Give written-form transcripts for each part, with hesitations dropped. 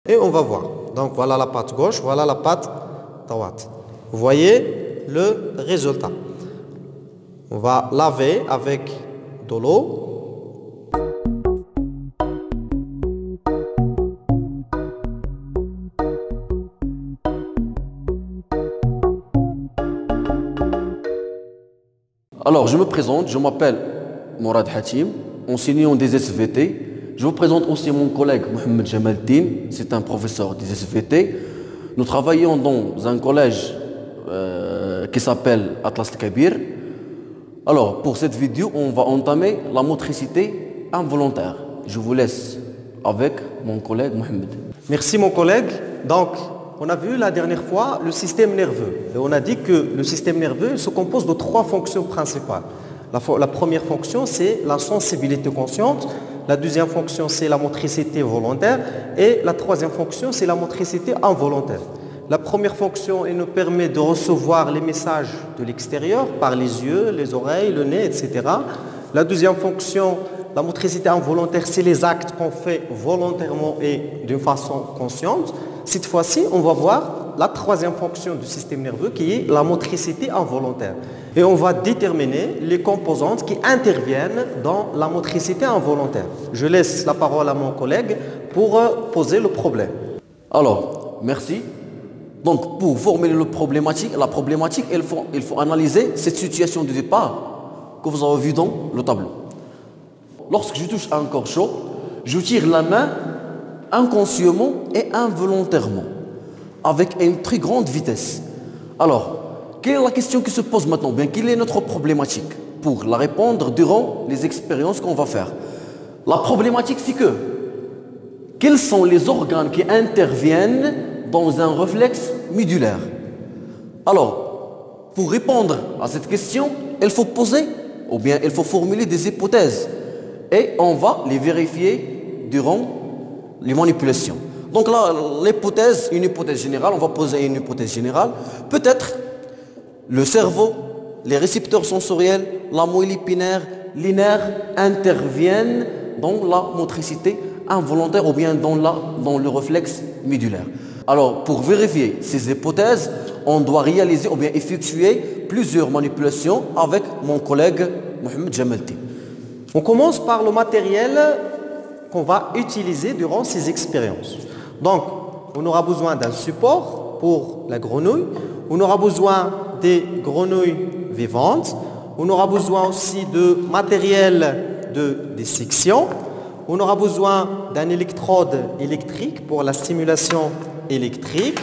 Et on va voir. Donc voilà la patte gauche, voilà la patte droite. Vous voyez le résultat. On va laver avec de l'eau. Alors, je me présente, je m'appelle Mourad Hatim, enseignant des SVT. Je vous présente aussi mon collègue Mohamed Jamaldin, c'est un professeur des SVT. Nous travaillons dans un collège qui s'appelle Atlas Kabir. Alors, pour cette vidéo, on va entamer la motricité involontaire. Je vous laisse avec mon collègue Mohamed. Merci mon collègue. Donc, on a vu la dernière fois le système nerveux. Et on a dit que le système nerveux se compose de 3 fonctions principales. La première fonction, c'est la sensibilité consciente. La deuxième fonction, c'est la motricité volontaire. Et la troisième fonction, c'est la motricité involontaire. La première fonction, elle nous permet de recevoir les messages de l'extérieur par les yeux, les oreilles, le nez, etc. La deuxième fonction, la motricité involontaire, c'est les actes qu'on fait volontairement et d'une façon consciente. Cette fois-ci, on va voir la troisième fonction du système nerveux qui est la motricité involontaire. Et on va déterminer les composantes qui interviennent dans la motricité involontaire. Je laisse la parole à mon collègue pour poser le problème. Alors, merci. Donc, pour formuler la problématique, il faut analyser cette situation de départ que vous avez vue dans le tableau. Lorsque je touche un corps chaud, je tire la main inconsciemment et involontairement, avec une très grande vitesse. Alors, quelle est la question qui se pose maintenant? Bien, quelle est notre problématique? Pour la répondre durant les expériences qu'on va faire. La problématique, c'est que quels sont les organes qui interviennent dans un réflexe médulaire? Alors, pour répondre à cette question, il faut poser, ou bien il faut formuler des hypothèses. Et on va les vérifier durant les manipulations. Donc là, une hypothèse générale, on va poser une hypothèse générale. Peut-être le cerveau, les récepteurs sensoriels, la moelle épinière, les nerfs interviennent dans la motricité involontaire ou bien dans le réflexe médulaire. Alors, pour vérifier ces hypothèses, on doit réaliser ou bien effectuer plusieurs manipulations avec mon collègue Mohamed Jamaldin. On commence par le matériel qu'on va utiliser durant ces expériences. Donc, on aura besoin d'un support pour la grenouille. On aura besoin des grenouilles vivantes. On aura besoin aussi de matériel de dissection. On aura besoin d'un électrode électrique pour la stimulation électrique.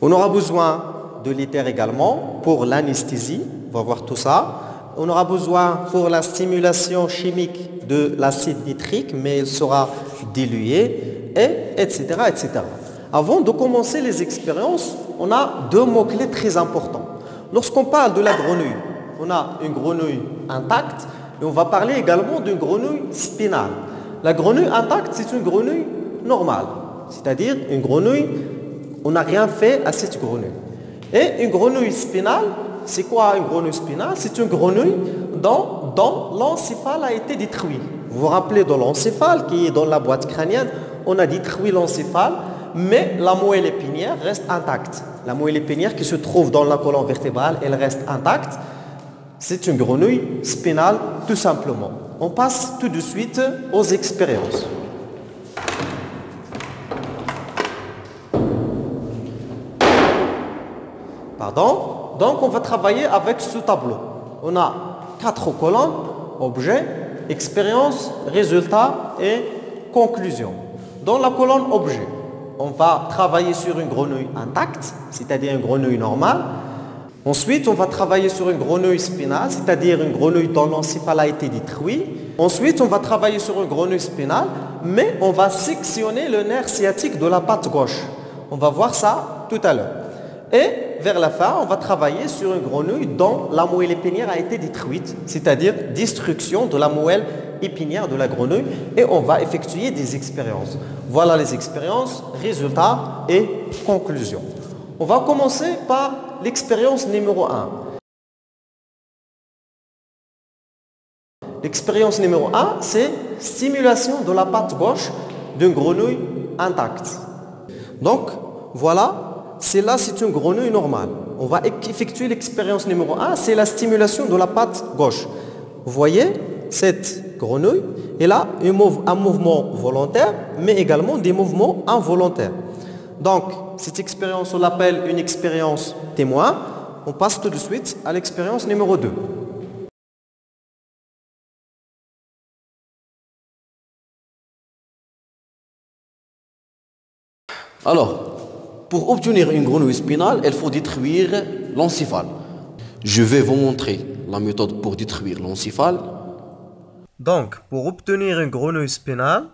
On aura besoin de l'éther également pour l'anesthésie. On va voir tout ça. On aura besoin pour la stimulation chimique de l'acide nitrique, mais il sera dilué, etc., etc. Avant de commencer les expériences, on a 2 mots-clés très importants. Lorsqu'on parle de la grenouille, on a une grenouille intacte et on va parler également d'une grenouille spinale. La grenouille intacte, c'est une grenouille normale, c'est-à-dire une grenouille, on n'a rien fait à cette grenouille. Et une grenouille spinale, c'est quoi une grenouille spinale? C'est une grenouille dont l'encéphale a été détruit. Vous vous rappelez de l'encéphale qui est dans la boîte crânienne, on a détruit l'encéphale, mais la moelle épinière reste intacte. La moelle épinière qui se trouve dans la colonne vertébrale, elle reste intacte. C'est une grenouille spinale tout simplement. On passe tout de suite aux expériences. Pardon? Donc on va travailler avec ce tableau. On a 4 colonnes, objet, expérience, résultat et conclusion. Dans la colonne objet, on va travailler sur une grenouille intacte, c'est-à-dire une grenouille normale. Ensuite, on va travailler sur une grenouille spinale, c'est-à-dire une grenouille dont l'encéphale a été détruit. Ensuite, on va travailler sur une grenouille spinale, mais on va sectionner le nerf sciatique de la patte gauche. On va voir ça tout à l'heure. Et vers la fin, on va travailler sur une grenouille dont la moelle épinière a été détruite, c'est-à-dire destruction de la moelle épinière de la grenouille, et on va effectuer des expériences. Voilà les expériences, résultats et conclusions. On va commencer par l'expérience numéro 1. L'expérience numéro 1, c'est stimulation de la patte gauche d'une grenouille intacte. Donc, voilà, c'est une grenouille normale. On va effectuer l'expérience numéro 1, c'est la stimulation de la patte gauche. Vous voyez, cette grenouille, elle a un mouvement volontaire, mais également des mouvements involontaires. Donc, cette expérience, on l'appelle une expérience témoin. On passe tout de suite à l'expérience numéro 2. Alors, pour obtenir une grenouille spinale, il faut détruire l'encéphale. Je vais vous montrer la méthode pour détruire l'encéphale. Donc, pour obtenir une grenouille spinale,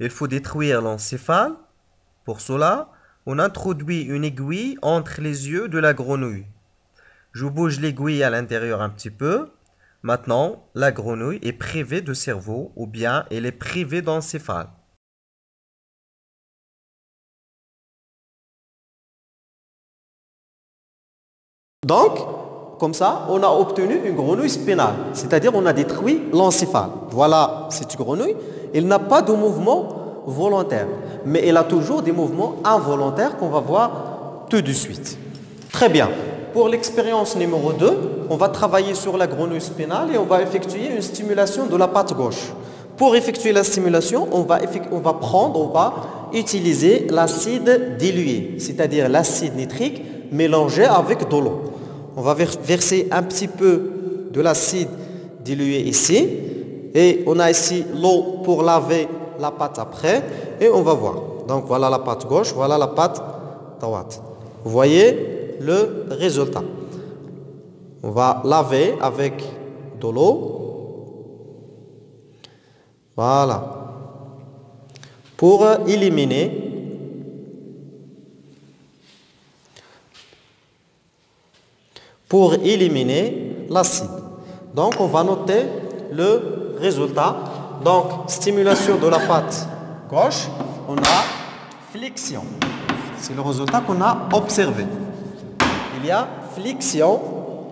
il faut détruire l'encéphale. Pour cela, on introduit une aiguille entre les yeux de la grenouille. Je bouge l'aiguille à l'intérieur un petit peu. Maintenant, la grenouille est privée de cerveau ou bien elle est privée d'encéphale. Donc, comme ça, on a obtenu une grenouille spinale, c'est-à-dire on a détruit l'encéphale. Voilà cette grenouille, elle n'a pas de mouvement volontaire, mais elle a toujours des mouvements involontaires qu'on va voir tout de suite. Très bien. Pour l'expérience numéro 2, on va travailler sur la grenouille spinale et on va effectuer une stimulation de la patte gauche. Pour effectuer la stimulation, on va utiliser l'acide dilué, c'est-à-dire l'acide nitrique mélangé avec de l'eau. On va verser un petit peu de l'acide dilué ici. Et on a ici l'eau pour laver la pâte après. Et on va voir. Donc voilà la pâte gauche, voilà la pâte droite. Vous voyez le résultat. On va laver avec de l'eau. Voilà. Pour éliminer l'acide. Donc, on va noter le résultat. Donc, stimulation de la patte gauche, on a flexion. C'est le résultat qu'on a observé. Il y a flexion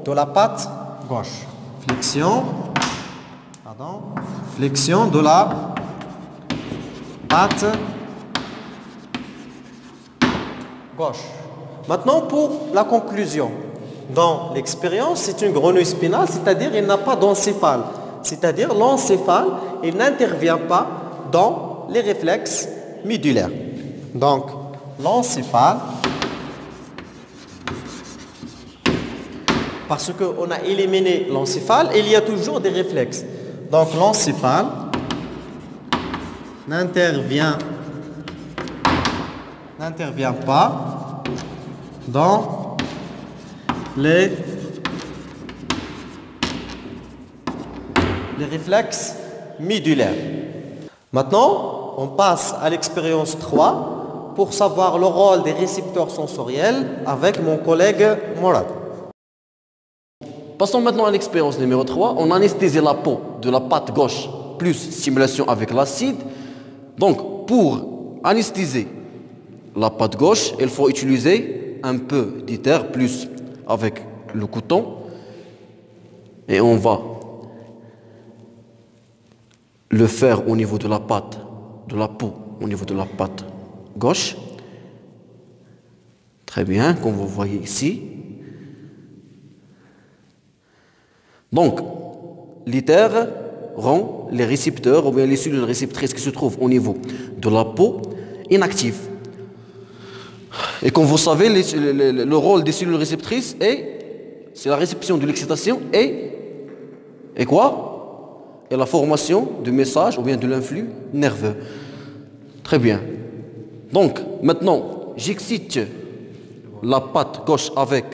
de la patte gauche. Flexion de la patte gauche. Maintenant, pour la conclusion. Dans l'expérience, c'est une grenouille spinale, c'est-à-dire il n'a pas d'encéphale. C'est-à-dire l'encéphale, il n'intervient pas dans les réflexes médulaires. Donc, l'encéphale, parce qu'on a éliminé l'encéphale, il y a toujours des réflexes. Donc, l'encéphale n'intervient pas dans les réflexes médulaires. Maintenant, on passe à l'expérience 3 pour savoir le rôle des récepteurs sensoriels avec mon collègue Morad. Passons maintenant à l'expérience numéro 3. On anesthésie la peau de la patte gauche plus stimulation avec l'acide. Donc, pour anesthésier la patte gauche, il faut utiliser un peu d'éther plus avec le coton et on va le faire au niveau de la patte, de la peau, au niveau de la patte gauche. Très bien, comme vous voyez ici. Donc, l'éther rend les récepteurs ou bien les cellules réceptrices qui se trouvent au niveau de la peau inactives. Et comme vous savez, le rôle des cellules réceptrices c'est la réception de l'excitation et quoi? Et la formation du message ou bien de l'influx nerveux. Très bien. Donc, maintenant, j'excite la patte gauche avec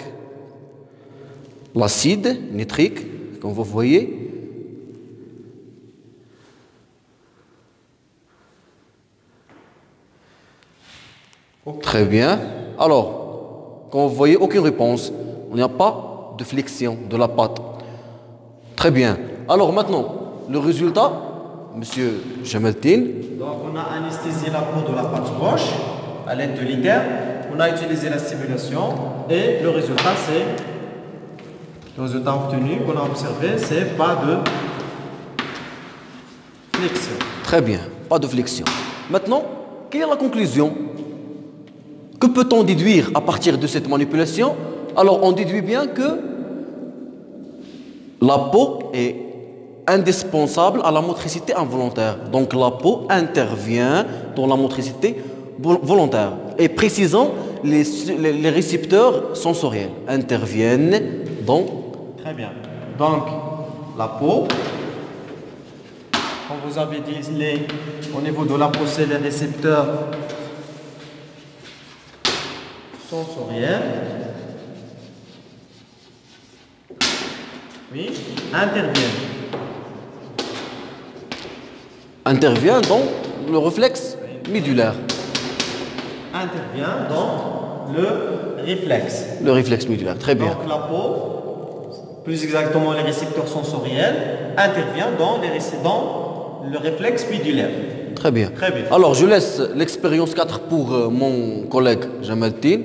l'acide nitrique, comme vous voyez. Très bien. Alors, comme vous voyez, aucune réponse. Il n'y a pas de flexion de la patte. Très bien. Alors maintenant, le résultat, Monsieur Jamal-Din. Donc on a anesthésié la peau de la patte gauche à l'aide de l'éther. On a utilisé la stimulation et le résultat obtenu qu'on a observé, c'est pas de flexion. Très bien, pas de flexion. Maintenant, quelle est la conclusion? Que peut-on déduire à partir de cette manipulation? Alors, on déduit bien que la peau est indispensable à la motricité involontaire. Donc, la peau intervient dans la motricité volontaire. Et précisons, les récepteurs sensoriels interviennent dans... Très bien. Donc, la peau, comme vous avez dit, au niveau de la peau, c'est les récepteurs sensoriels. Oui, Intervient dans le réflexe médulaire. Intervient dans le réflexe. Le réflexe médulaire, très bien. Donc la peau, plus exactement les récepteurs sensoriels, intervient dans le réflexe médulaire. Très bien. Très bien. Alors, je laisse l'expérience 4 pour mon collègue Jamal Tin.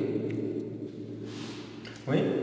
Oui.